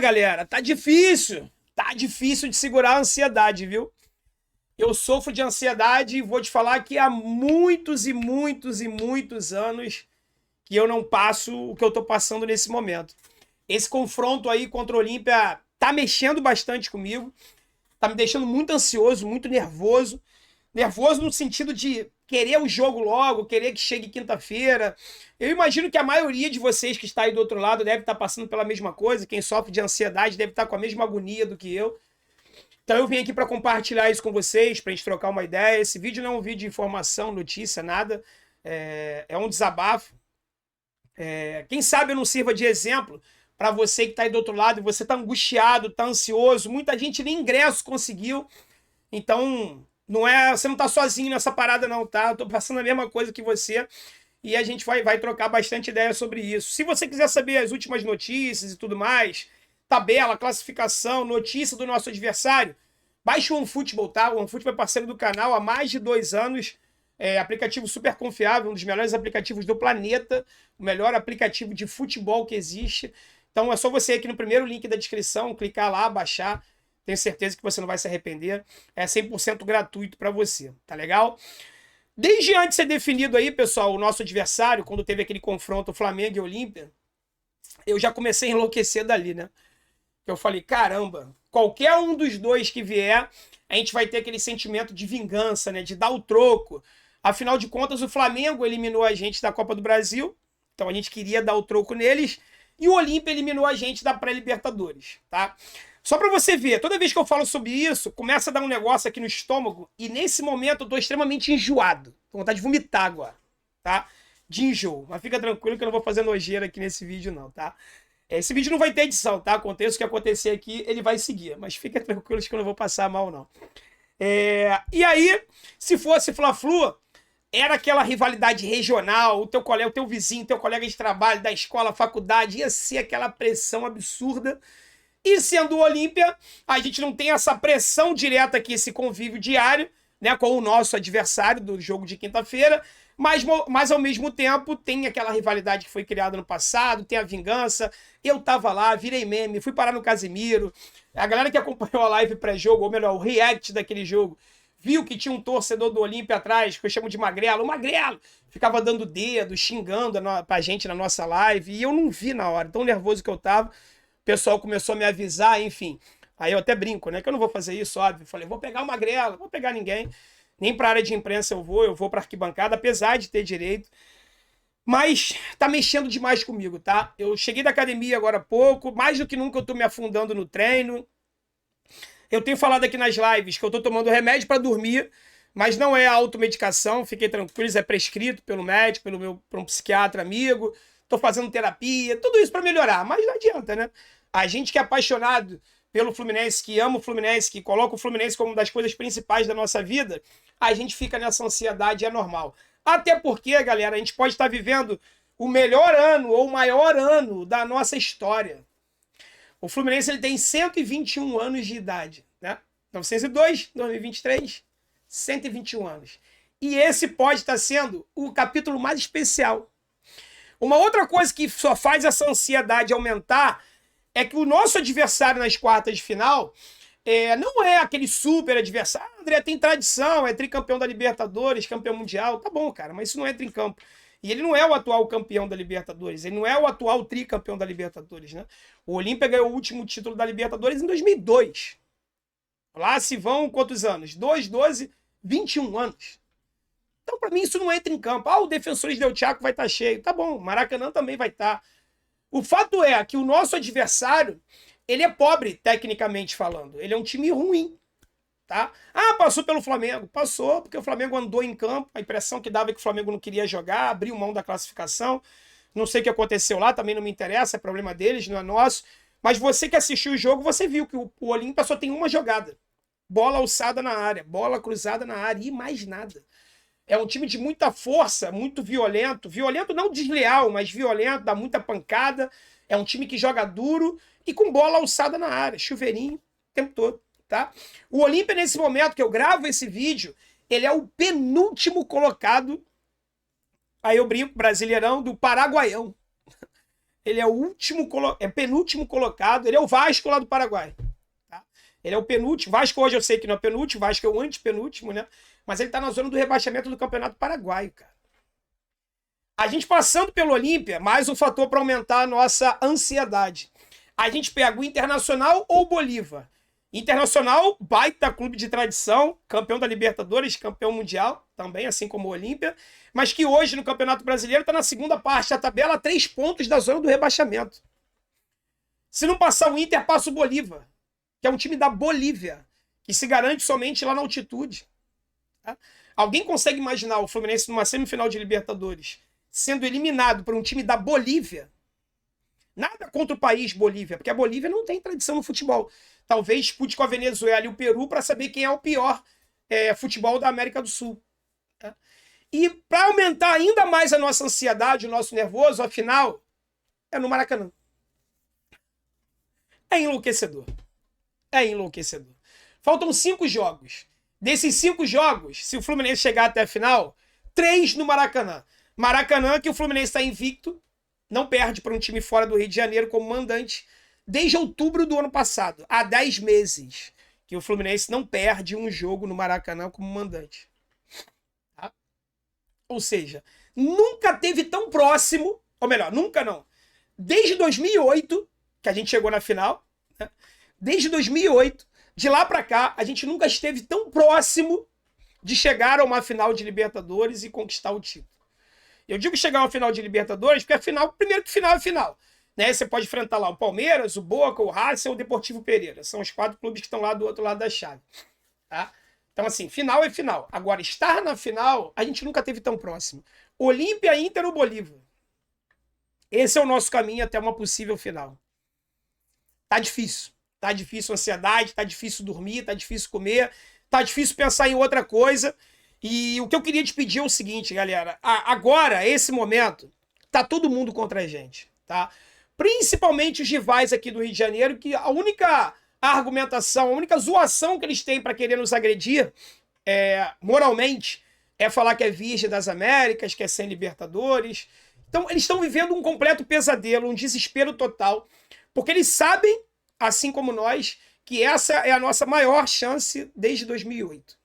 Galera, tá difícil. Tá difícil de segurar a ansiedade, viu? Eu sofro de ansiedade e vou te falar que há muitos e muitos e muitos anos que eu não passo o que eu tô passando nesse momento. Esse confronto aí contra o Olímpia tá mexendo bastante comigo, tá me deixando muito ansioso, muito nervoso. Nervoso no sentido de querer o jogo logo, querer que chegue quinta-feira. Eu imagino que a maioria de vocês que está aí do outro lado deve estar passando pela mesma coisa. Quem sofre de ansiedade deve estar com a mesma agonia do que eu. Então eu vim aqui para compartilhar isso com vocês, para a gente trocar uma ideia. Esse vídeo não é um vídeo de informação, notícia, nada. É um desabafo. Quem sabe eu não sirva de exemplo para você que está aí do outro lado e você está angustiado, está ansioso. Muita gente nem ingresso conseguiu. Então, você não está sozinho nessa parada não, tá? Eu tô passando a mesma coisa que você e a gente vai trocar bastante ideia sobre isso. Se você quiser saber as últimas notícias e tudo mais, tabela, classificação, notícia do nosso adversário, baixe o OneFootball, tá? O OneFootball é parceiro do canal há mais de 2 anos. Aplicativo super confiável, um dos melhores aplicativos do planeta, o melhor aplicativo de futebol que existe. Então é só você aqui no primeiro link da descrição, clicar lá, baixar. Tenho certeza que você não vai se arrepender. É 100% gratuito para você, tá legal? Desde antes de ser definido aí, pessoal, o nosso adversário, quando teve aquele confronto Flamengo e Olímpia, eu já comecei a enlouquecer dali, né? Eu falei, caramba, qualquer um dos dois que vier, a gente vai ter aquele sentimento de vingança, né? De dar o troco. Afinal de contas, o Flamengo eliminou a gente da Copa do Brasil, então a gente queria dar o troco neles, e o Olímpia eliminou a gente da pré-Libertadores, tá? Só para você ver, toda vez que eu falo sobre isso, começa a dar um negócio aqui no estômago, e nesse momento eu tô extremamente enjoado. Tô com vontade de vomitar agora, tá? De enjoo. Mas fica tranquilo que eu não vou fazer nojeira aqui nesse vídeo não, tá? Esse vídeo não vai ter edição, tá? Aconteça o que acontecer aqui, ele vai seguir. Mas fica tranquilo que eu não vou passar mal, não. E aí, se fosse Fla-Flu, era aquela rivalidade regional, o teu colega, o teu vizinho, teu colega de trabalho, da escola, faculdade, ia ser aquela pressão absurda. E sendo o Olímpia, a gente não tem essa pressão direta aqui, esse convívio diário, né, com o nosso adversário do jogo de quinta-feira, mas ao mesmo tempo tem aquela rivalidade que foi criada no passado, tem a vingança. Eu tava lá, virei meme, fui parar no Casimiro. A galera que acompanhou a live pré-jogo, ou melhor, o react daquele jogo, viu que tinha um torcedor do Olímpia atrás, que eu chamo de Magrelo. O Magrelo ficava dando dedo, xingando pra gente na nossa live, e eu não vi na hora, tão nervoso que eu tava. O pessoal começou a me avisar, enfim. Aí eu até brinco, né? Que eu não vou fazer isso, óbvio. Falei, vou pegar o Magrelo, não vou pegar ninguém. Nem para a área de imprensa eu vou para arquibancada, apesar de ter direito. Mas tá mexendo demais comigo, tá? Eu cheguei da academia agora há pouco, mais do que nunca eu tô me afundando no treino. Eu tenho falado aqui nas lives que eu tô tomando remédio para dormir, mas não é automedicação, fiquem tranquilos, é prescrito pelo médico, por um psiquiatra amigo. Tô fazendo terapia, tudo isso para melhorar, mas não adianta, né? A gente que é apaixonado pelo Fluminense, que ama o Fluminense, que coloca o Fluminense como uma das coisas principais da nossa vida, a gente fica nessa ansiedade, é normal. Até porque, galera, a gente pode estar vivendo o melhor ano ou o maior ano da nossa história. O Fluminense ele tem 121 anos de idade, né? 902, 2023, 121 anos. E esse pode estar sendo o capítulo mais especial. Uma outra coisa que só faz essa ansiedade aumentar é que o nosso adversário nas quartas de final não é aquele super adversário. André tem tradição, é tricampeão da Libertadores, campeão mundial. Tá bom, cara, mas isso não entra em campo. E ele não é o atual campeão da Libertadores, ele não é o atual tricampeão da Libertadores, né? O Olímpia ganhou o último título da Libertadores em 2002. Lá se vão quantos anos? 2, 12, 21 anos. Então, para mim, isso não entra em campo. O Defensores del Chaco vai estar cheio. Tá bom, Maracanã também vai estar. O fato é que o nosso adversário, ele é pobre, tecnicamente falando. Ele é um time ruim, tá? Passou pelo Flamengo. Passou, porque o Flamengo andou em campo. A impressão que dava é que o Flamengo não queria jogar, abriu mão da classificação. Não sei o que aconteceu lá, também não me interessa, é problema deles, não é nosso. Mas você que assistiu o jogo, você viu que o Olímpia só tem uma jogada. Bola alçada na área, bola cruzada na área e mais nada. É um time de muita força, muito violento. Violento não desleal, mas violento, dá muita pancada. É um time que joga duro e com bola alçada na área. Chuveirinho o tempo todo, tá? O Olímpia, nesse momento que eu gravo esse vídeo, ele é o penúltimo colocado, aí eu brinco, Brasileirão, do Paraguaião. Ele é o último, penúltimo colocado. Ele é o Vasco lá do Paraguai. Tá? Ele é o penúltimo. Vasco hoje eu sei que não é penúltimo, Vasco é o antepenúltimo, né? Mas ele tá na zona do rebaixamento do Campeonato Paraguaio, cara. A gente passando pelo Olímpia, mais um fator para aumentar a nossa ansiedade. A gente pega o Internacional ou o Bolívar. Internacional, baita clube de tradição, campeão da Libertadores, campeão mundial, também, assim como o Olímpia, mas que hoje no Campeonato Brasileiro está na segunda parte da tabela, a 3 pontos da zona do rebaixamento. Se não passar o Inter, passa o Bolívar, que é um time da Bolívia, que se garante somente lá na altitude. Tá? Alguém consegue imaginar o Fluminense numa semifinal de Libertadores sendo eliminado por um time da Bolívia? Nada contra o país Bolívia, porque a Bolívia não tem tradição no futebol. Talvez dispute com a Venezuela e o Peru para saber quem é o pior futebol da América do Sul. Tá? E para aumentar ainda mais a nossa ansiedade, o nosso nervoso, afinal, é no Maracanã. É enlouquecedor. É enlouquecedor. Faltam 5 jogos. Desses 5 jogos, se o Fluminense chegar até a final, 3 no Maracanã. Maracanã, que o Fluminense está invicto, não perde para um time fora do Rio de Janeiro como mandante desde outubro do ano passado. Há 10 meses que o Fluminense não perde um jogo no Maracanã como mandante. Tá? Ou seja, nunca teve tão próximo, ou melhor, nunca não. Desde 2008, que a gente chegou na final, né? Desde 2008, de lá para cá, a gente nunca esteve tão próximo de chegar a uma final de Libertadores e conquistar o título. Eu digo chegar a uma final de Libertadores, porque afinal, primeiro que final é final. Né? Você pode enfrentar lá o Palmeiras, o Boca, o Racing ou o Deportivo Pereira. São os 4 clubes que estão lá do outro lado da chave. Tá? Então, assim, final é final. Agora, estar na final, a gente nunca teve tão próximo. Olímpia, Inter ou Bolívar. Esse é o nosso caminho até uma possível final. Tá difícil. Tá difícil a ansiedade, tá difícil dormir, tá difícil comer, tá difícil pensar em outra coisa. E o que eu queria te pedir é o seguinte, galera. Agora, esse momento, tá todo mundo contra a gente, tá? Principalmente os rivais aqui do Rio de Janeiro, que a única argumentação, a única zoação que eles têm para querer nos agredir, moralmente, é falar que é Virgem das Américas, que é sem Libertadores. Então, eles estão vivendo um completo pesadelo, um desespero total, porque eles sabem, assim como nós, que essa é a nossa maior chance desde 2008.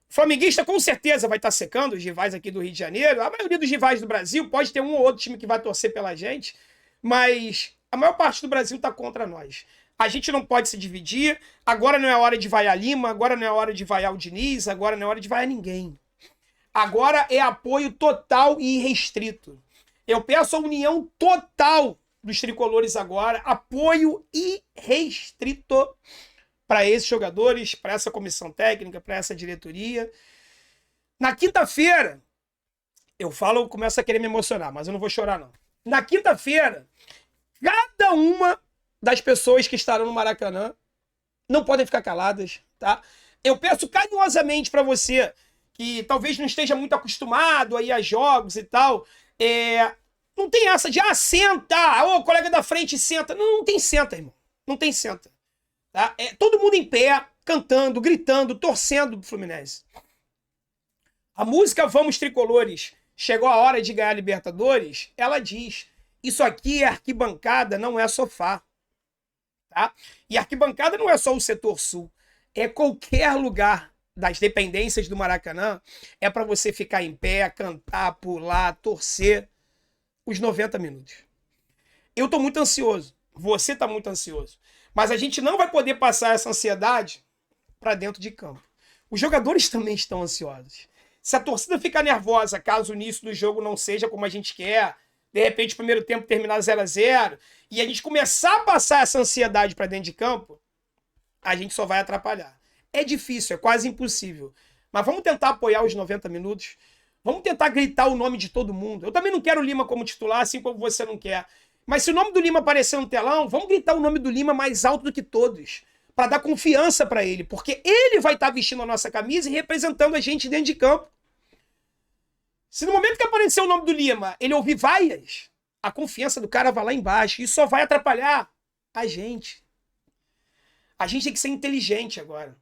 O flamenguista com certeza vai estar secando os rivais aqui do Rio de Janeiro. A maioria dos rivais do Brasil, pode ter um ou outro time que vai torcer pela gente, mas a maior parte do Brasil está contra nós. A gente não pode se dividir. Agora não é hora de vaiar Lima, agora não é hora de vaiar o Diniz, agora não é hora de vaiar ninguém. Agora é apoio total e irrestrito. Eu peço a união total dos tricolores agora, apoio irrestrito para esses jogadores, para essa comissão técnica, para essa diretoria. Na quinta-feira, eu começo a querer me emocionar, mas eu não vou chorar, não. Na quinta-feira, cada uma das pessoas que estarão no Maracanã não podem ficar caladas, tá? Eu peço carinhosamente para você, que talvez não esteja muito acostumado a ir a jogos e tal, não tem essa de, senta, o colega da frente senta. Não tem senta, irmão. Não tem senta. Tá? Todo mundo em pé, cantando, gritando, torcendo pro Fluminense. A música Vamos Tricolores, chegou a hora de ganhar Libertadores, ela diz, isso aqui é arquibancada, não é sofá. Tá? E arquibancada não é só o setor sul, é qualquer lugar das dependências do Maracanã, é para você ficar em pé, cantar, pular, torcer os 90 minutos. Eu tô muito ansioso, você tá muito ansioso. Mas a gente não vai poder passar essa ansiedade para dentro de campo. Os jogadores também estão ansiosos. Se a torcida ficar nervosa, caso o início do jogo não seja como a gente quer, de repente o primeiro tempo terminar 0-0, e a gente começar a passar essa ansiedade para dentro de campo, a gente só vai atrapalhar. É difícil, é quase impossível. Mas vamos tentar apoiar os 90 minutos. Vamos tentar gritar o nome de todo mundo. Eu também não quero o Lima como titular, assim como você não quer. Mas se o nome do Lima aparecer no telão, vamos gritar o nome do Lima mais alto do que todos, para dar confiança para ele, porque ele vai estar vestindo a nossa camisa e representando a gente dentro de campo. Se no momento que aparecer o nome do Lima, ele ouvir vaias, a confiança do cara vai lá embaixo. Isso só vai atrapalhar a gente. A gente tem que ser inteligente agora.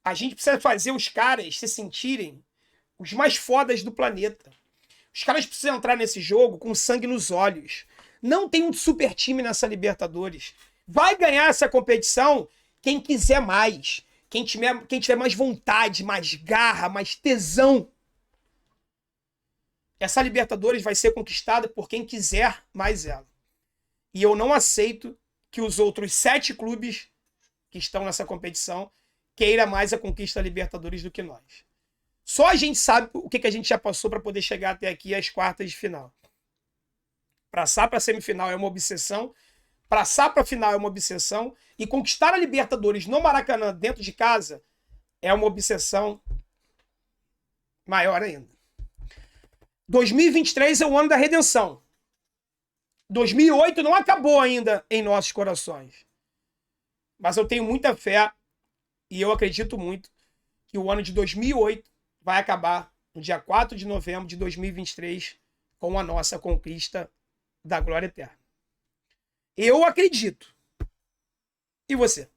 A gente precisa fazer os caras se sentirem os mais fodas do planeta. Os caras precisam entrar nesse jogo com sangue nos olhos. Não tem um super time nessa Libertadores. Vai ganhar essa competição quem quiser mais. Quem tiver mais vontade, mais garra, mais tesão. Essa Libertadores vai ser conquistada por quem quiser mais ela. E eu não aceito que os outros 7 clubes que estão nessa competição queira mais a conquista da Libertadores do que nós. Só a gente sabe o que a gente já passou para poder chegar até aqui às quartas de final. Passar para a semifinal é uma obsessão. Passar para a final é uma obsessão. E conquistar a Libertadores no Maracanã, dentro de casa, é uma obsessão maior ainda. 2023 é o ano da redenção. 2008 não acabou ainda em nossos corações. Mas eu tenho muita fé e eu acredito muito que o ano de 2008 vai acabar no dia 4 de novembro de 2023 com a nossa conquista da glória eterna. Eu acredito. E você?